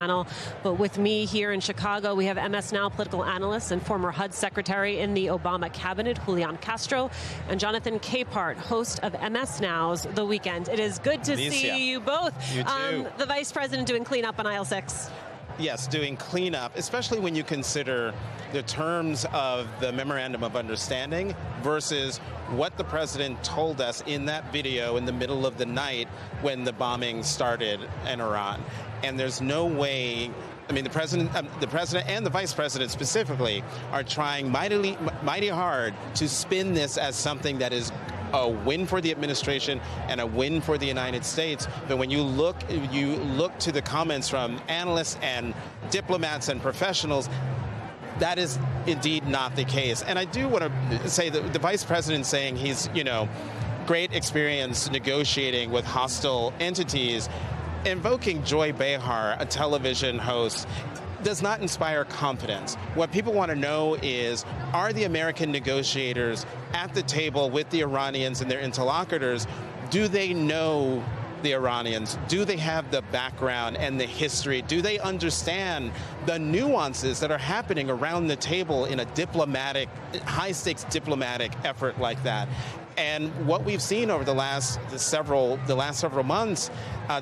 panel. But with me here in Chicago, we have MS Now political analyst and former HUD secretary in the Obama cabinet, Julian Castro, and Jonathan Capehart, host of MS Now's The Weekend. It is good to see you both. You too. The vice president doing cleanup on aisle 6. Yes, doing cleanup, especially when you consider the terms of the Memorandum of Understanding versus what the president told us in that video in the middle of the night when the bombing started in Iran. And there's no way, I mean, the president and the vice president specifically are trying mighty hard to spin this as something that is a win for the administration and a win for the United States. But when you look to the comments from analysts and diplomats and professionals, that is indeed not the case. And I do want to say that the vice president saying he's, great experience negotiating with hostile entities, invoking Joy Behar, a television host, does not inspire confidence. What people want to know is, are the American negotiators at the table with the Iranians and their interlocutors? Do they know the Iranians? Do they have the background and the history? Do they understand the nuances that are happening around the table in a diplomatic, high-stakes diplomatic effort like that? And what we've seen over the last several months,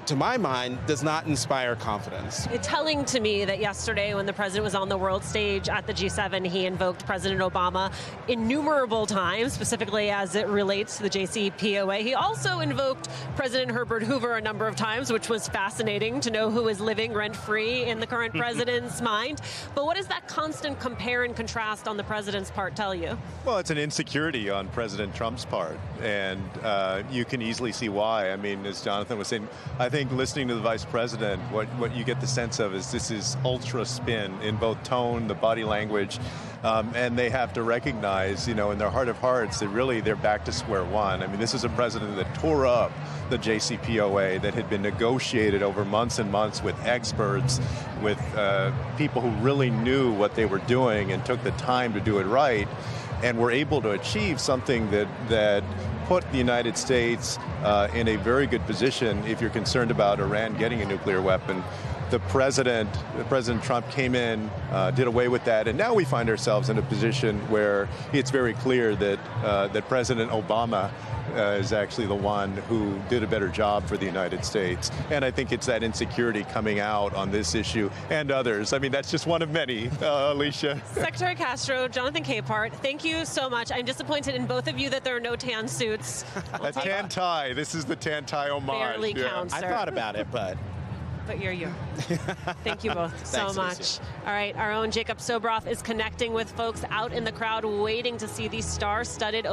to my mind, does not inspire confidence. It's telling to me that yesterday when the president was on the world stage at the G7, he invoked President Obama innumerable times, specifically as it relates to the JCPOA. He also invoked President Herbert Hoover a number of times, which was fascinating to know who is living rent-free in the current president's mind. But what does that constant compare and contrast on the president's part tell you? Well, it's an insecurity on President Trump's part. And you can easily see why. I mean, as Jonathan was saying, I think listening to the vice president, what you get the sense of is this is ultra spin in both tone, the body language, and they have to recognize, in their heart of hearts, that really they're back to square one. I mean, this is a president that tore up the JCPOA that had been negotiated over months and months with experts, with people who really knew what they were doing and took the time to do it right, and were able to achieve something that put the United States in a very good position if you're concerned about Iran getting a nuclear weapon. President Trump came in, did away with that, and now we find ourselves in a position where it's very clear that President Obama is actually the one who did a better job for the United States. And I think it's that insecurity coming out on this issue and others. I mean, that's just one of many, Alicia. Secretary Castro, Jonathan Capehart, thank you so much. I'm disappointed in both of you that there are no tan suits. A tan tie. This is the tan tie homage. Barely counts, sir. I thought about it, but you're you. Thank you both so much. Alicia. All right, our own Jacob Sobroff is connecting with folks out in the crowd waiting to see these star-studded